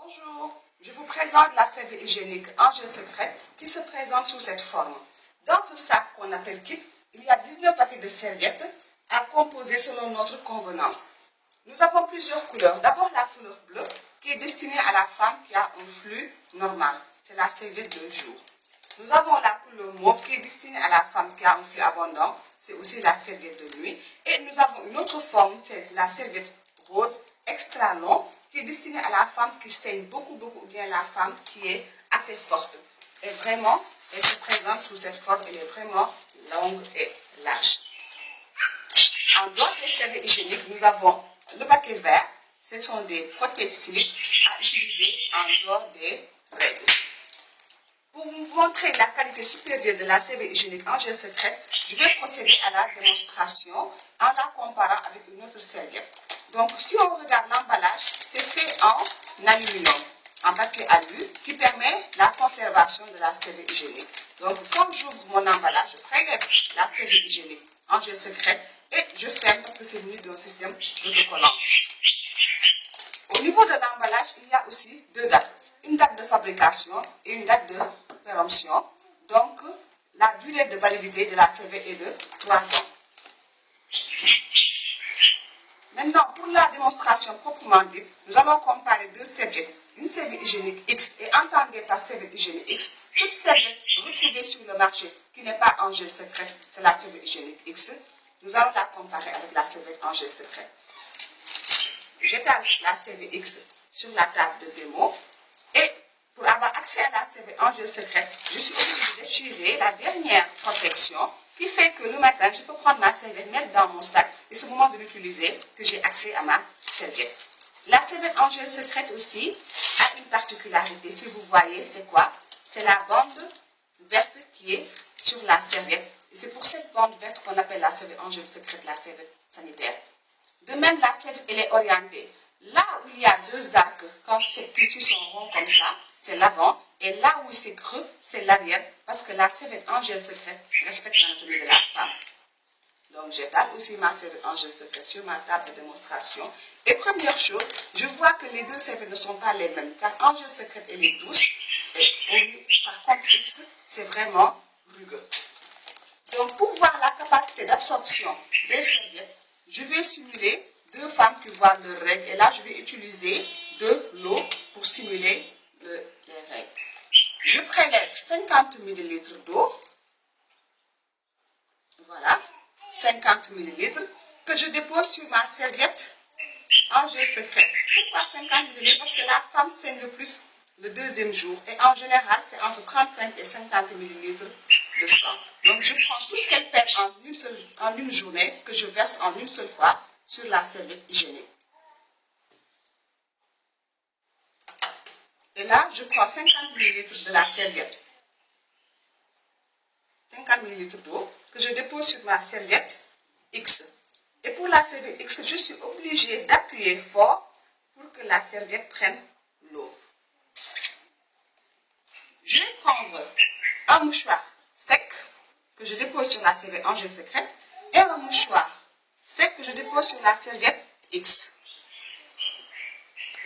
Bonjour, je vous présente la serviette hygiénique en gel secret qui se présente sous cette forme. Dans ce sac qu'on appelle kit, il y a 19 paquets de serviettes à composer selon notre convenance. Nous avons plusieurs couleurs. D'abord la couleur bleue qui est destinée à la femme qui a un flux normal. C'est la serviette de jour. Nous avons la couleur mauve qui est destinée à la femme qui a un flux abondant. C'est aussi la serviette de nuit. Et nous avons une autre forme, c'est la serviette rose extra long qui est destinée à la femme qui saigne beaucoup, ou bien la femme qui est assez forte. Et vraiment, elle se présente sous cette forme, elle est vraiment longue et large. En dehors des serviettes hygiéniques, nous avons le paquet vert. Ce sont des protège-slips à utiliser en dehors des règles. Pour vous montrer la qualité supérieure de la serviette hygiénique en gel secret, je vais procéder à la démonstration en la comparant avec une autre serviette. Donc, si on regarde l'emballage, c'est fait en aluminium, en papier alu, qui permet la conservation de la serviette hygiénique. Donc, quand j'ouvre mon emballage, je prélève la serviette hygiénique en gel secret et je ferme parce que c'est muni d'un système autocollant. Au niveau de l'emballage, il y a aussi deux dates. Une date de fabrication et une date de péremption. Donc, la durée de validité de la serviette est de 3 ans. Maintenant, pour la démonstration proprement dite, nous allons comparer deux serviettes. Une serviette hygiénique X, et entendez par serviette hygiénique X, toute serviette retrouvée sur le marché qui n'est pas en gel secret, c'est la serviette hygiénique X. Nous allons la comparer avec la serviette en gel secret. J'étale la serviette X sur la table de démo et pour avoir accès à la serviette en gel secret, je suis obligée de déchirer la dernière protection qui fait que le matin, je peux prendre ma serviette, mettre dans mon sac et c'est au moment de l'utiliser que j'ai accès à ma serviette. La serviette en gel secret aussi a une particularité. Si vous voyez, c'est quoi? C'est la bande verte qui est sur la serviette. Et c'est pour cette bande verte qu'on appelle la serviette en gel secret, la serviette sanitaire. De même, la serviette, elle est orientée. Là où il y a deux arcs, quand ces petits sont ronds comme ça, c'est l'avant. Et là où c'est creux, c'est l'arrière. Parce que la serviette en gel secret respecte l'anatomie de la femme. Donc, j'étale aussi ma serviette en gel secret sur ma table de démonstration. Et première chose, je vois que les deux serviettes ne sont pas les mêmes. Car en gel secret, elle est douce. Et par contre, X, c'est vraiment rugueux. Donc, pour voir la capacité d'absorption des serviettes, je vais simuler deux femmes qui voient leurs règles. Et là, je vais utiliser de l'eau pour simuler les règles. Je prélève 50 ml d'eau. Voilà, 50 ml que je dépose sur ma serviette en gel secret. Pourquoi 50 ml? Parce que la femme saigne le plus le deuxième jour. Et en général, c'est entre 35 et 50 ml de sang. Donc, je prends tout ce qu'elle perd en une journée, que je verse en une seule fois sur la serviette hygiénique. Et là, je prends 50 ml de la serviette. 50 ml d'eau que je dépose sur ma serviette X. Et pour la serviette X, je suis obligée d'appuyer fort pour que la serviette prenne l'eau. Je vais prendre un mouchoir sec que je dépose sur la serviette en gel secret et un mouchoir sec que je dépose sur la serviette X.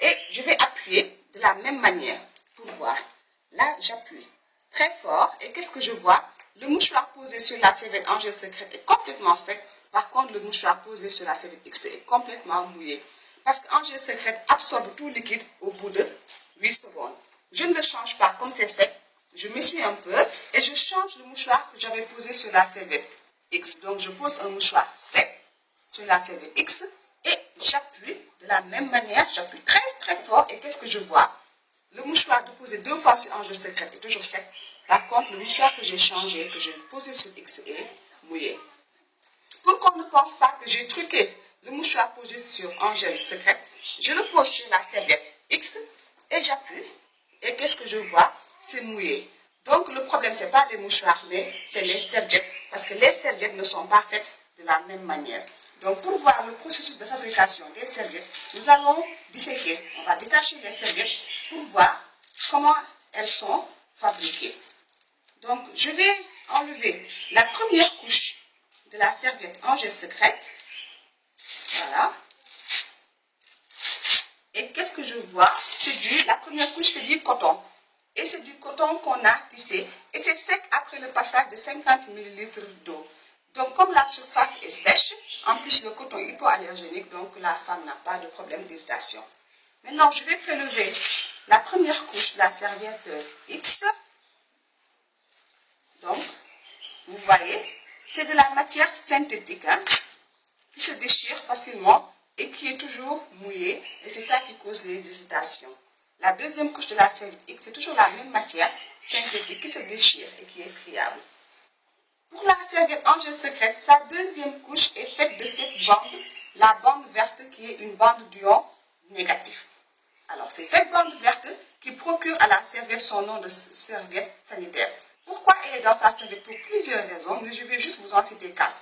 Et je vais appuyer de la même manière pour voir. Là, j'appuie très fort et qu'est-ce que je vois? Le mouchoir posé sur la serviette en gel secret est complètement sec. Par contre, le mouchoir posé sur la serviette X est complètement mouillé. Parce qu'en gel secret absorbe tout liquide au bout de 8 secondes. Je ne le change pas comme c'est sec. Je m'essuie un peu et je change le mouchoir que j'avais posé sur la serviette X. Donc, je pose un mouchoir sec sur la serviette X et j'appuie de la même manière. J'appuie très très fort et qu'est-ce que je vois? Le mouchoir déposé deux fois sur un gel secret est toujours sec. Par contre, le mouchoir que j'ai changé, que j'ai posé sur X est mouillé. Pour qu'on ne pense pas que j'ai truqué le mouchoir posé sur un gel secret, je le pose sur la serviette X et j'appuie. Et qu'est-ce que je vois? C'est mouillé. Donc, le problème, ce n'est pas les mouchoirs, mais c'est les serviettes. Parce que les serviettes ne sont pas faites de la même manière. Donc, pour voir le processus de fabrication des serviettes, nous allons disséquer. On va détacher les serviettes pour voir comment elles sont fabriquées. Donc, je vais enlever la première couche de la serviette en gel secret. Voilà. Et qu'est-ce que je vois? La première couche, c'est du coton. Et c'est du coton qu'on a tissé. Et c'est sec après le passage de 50 ml d'eau. Donc, comme la surface est sèche, en plus le coton est hypoallergénique, donc la femme n'a pas de problème d'irritation. Maintenant, je vais prélever la première couche de la serviette X. Donc, vous voyez, c'est de la matière synthétique qui se déchire facilement et qui est toujours mouillée. Et c'est ça qui cause les irritations. La deuxième couche de la serviette X, c'est toujours la même matière synthétique qui se déchire et qui est friable. Pour la serviette en gel secrète, sa deuxième couche est faite de cette bande, la bande verte qui est une bande d'ion négatif. Alors, c'est cette bande verte qui procure à la serviette son nom de serviette sanitaire. Pourquoi elle est dans sa serviette? Pour plusieurs raisons, mais je vais juste vous en citer 4.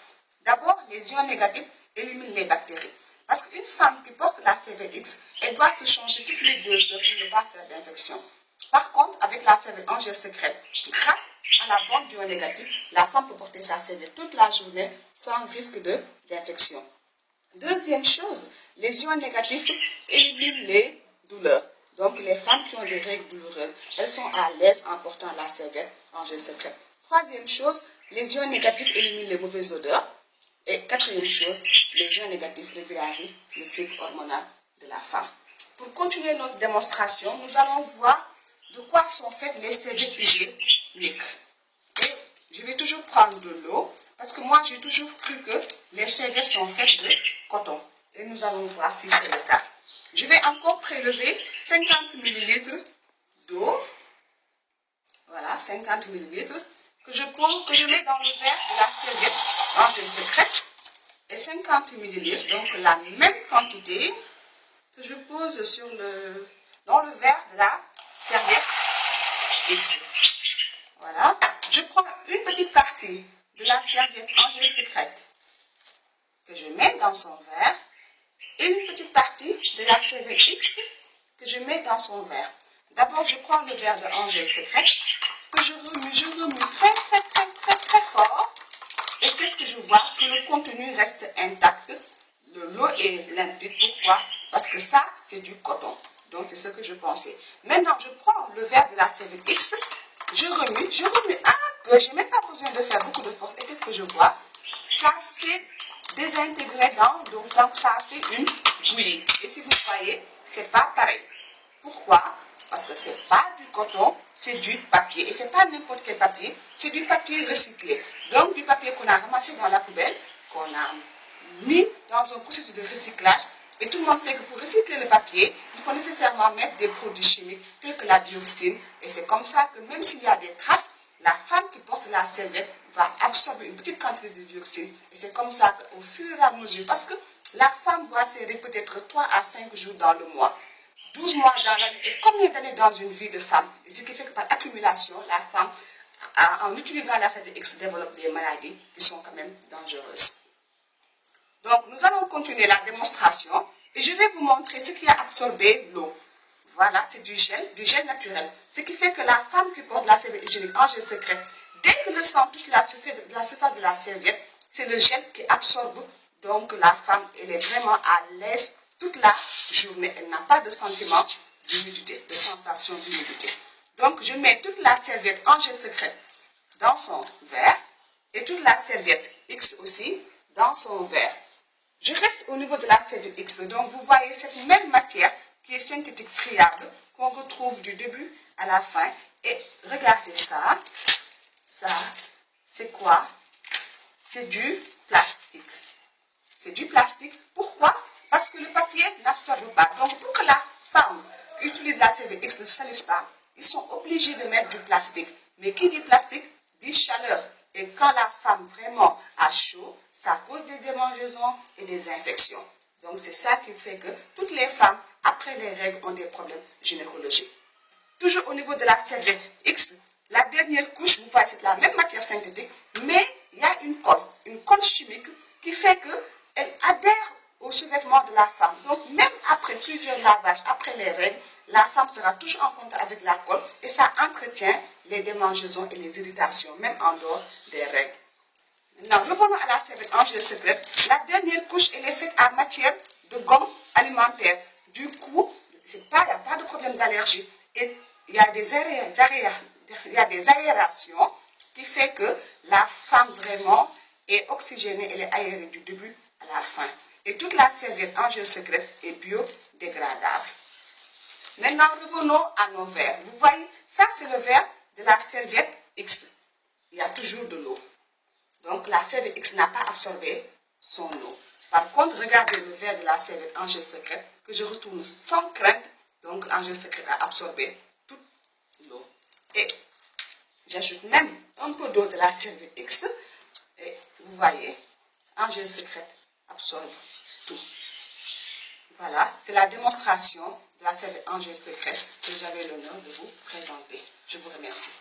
D'abord, les ions négatifs éliminent les bactéries. Parce qu'une femme qui porte la serviette X, elle doit se changer toutes les 2 heures pour ne pas faire d'infection. Par contre, avec la serviette en gel secrète, grâce à la bande d'ion négatif, la femme peut porter sa serviette toute la journée sans risque d'infection. Deuxième chose, les ions négatifs éliminent les douleurs. Donc, les femmes qui ont des règles douloureuses, elles sont à l'aise en portant la serviette en gel secret. Troisième chose, les ions négatifs éliminent les mauvaises odeurs. Et quatrième chose, les ions négatifs régularisent le cycle hormonal de la femme. Pour continuer notre démonstration, nous allons voir de quoi sont faites les serviettes hygiéniques. Et je vais toujours prendre de l'eau, parce que moi, j'ai toujours cru que les serviettes sont faites de coton. Et nous allons voir si c'est le cas. Je vais encore prélever 50 ml d'eau. Voilà, 50 ml que je mets dans le verre de la serviette en gel secrète. Et 50 ml, donc la même quantité que je pose dans le verre de la serviette X. Voilà. Je prends une petite partie de la serviette en gel secrète que je mets dans son verre et une petite partie de la serviette X que je mets dans son verre. D'abord, je prends le verre de en gel secrète que je remue très fort. Et qu'est-ce que je vois? Que le contenu reste intact. L'eau est limpide. Pourquoi? Parce que ça, c'est du coton. Donc, c'est ce que je pensais. Maintenant, je prends le verre de la serviette X. Je remue un peu. Je n'ai même pas besoin de faire beaucoup de force. Et qu'est-ce que je vois? Ça s'est désintégré donc ça a fait une bouillie. Et si vous voyez, c'est pas pareil. Pourquoi? Parce que c'est pas du coton, c'est du papier. Et c'est pas n'importe quel papier, c'est du papier recyclé. Donc, du papier qu'on a ramassé dans la poubelle, qu'on a mis dans un processus de recyclage. Et tout le monde sait que pour recycler le papier, il faut nécessairement mettre des produits chimiques tels que la dioxine. Et c'est comme ça que même s'il y a des traces, la femme qui porte la serviette va absorber une petite quantité de dioxine. Et c'est comme ça qu'au fur et à mesure, parce que la femme voit ses règles peut-être 3 à 5 jours dans le mois, 12 mois dans l'année, et combien d'années dans une vie de femme? Et ce qui fait que par accumulation, la femme, en utilisant la serviette X, développe des maladies qui sont quand même dangereuses. Donc, nous allons continuer la démonstration et je vais vous montrer ce qui a absorbé l'eau. Voilà, c'est du gel naturel. Ce qui fait que la femme qui porte la serviette hygiénique en gel secret, dès que le sang touche la surface de la serviette, c'est le gel qui absorbe. Donc, la femme, elle est vraiment à l'aise toute la journée. Elle n'a pas de sentiment d'humidité, de sensation d'humidité. Donc, je mets toute la serviette en gel secret dans son verre et toute la serviette X aussi dans son verre. Je reste au niveau de la serviette X. Donc, vous voyez cette même matière qui est synthétique friable qu'on retrouve du début à la fin. Et regardez ça. Ça, c'est quoi? C'est du plastique. C'est du plastique. Pourquoi? Parce que le papier n'absorbe pas. Donc, pour que la femme utilise la serviette X ne salisse pas, ils sont obligés de mettre du plastique. Mais qui dit plastique, dit chaleur. Et quand la femme vraiment a chaud, ça cause des démangeaisons et des infections. Donc, c'est ça qui fait que toutes les femmes, après les règles, ont des problèmes gynécologiques. Toujours au niveau de la serviette X, la dernière couche, vous voyez, c'est la même matière synthétique, mais il y a une colle chimique qui fait qu'elle adhère au sous-vêtement de la femme. Donc, même après plusieurs lavages, après les règles, la femme sera toujours en contact avec la colle et ça entretient les démangeaisons et les irritations, même en dehors des règles. Maintenant, revenons à la serviette en gel secrète. La dernière couche, elle est faite à matière de gomme alimentaire. Du coup, problème d'allergie. Et il y a des aérations qui fait que la femme vraiment est oxygénée, elle est aérée du début à la fin. Et toute la serviette en gel secret est biodégradable. Maintenant, revenons à nos verres. Vous voyez, ça c'est le verre de la serviette X. Il y a toujours de l'eau. Donc la serviette X n'a pas absorbé son eau. Par contre, regardez le verre de la serviette en gel secret que je retourne sans crainte. Donc en gel secret a absorbé toute l'eau. Et j'ajoute même un peu d'eau de la serviette X. Et vous voyez, en gel secret absorbe tout. Voilà, c'est la démonstration de la serviette en gel secret que j'avais l'honneur de vous présenter. Je vous remercie.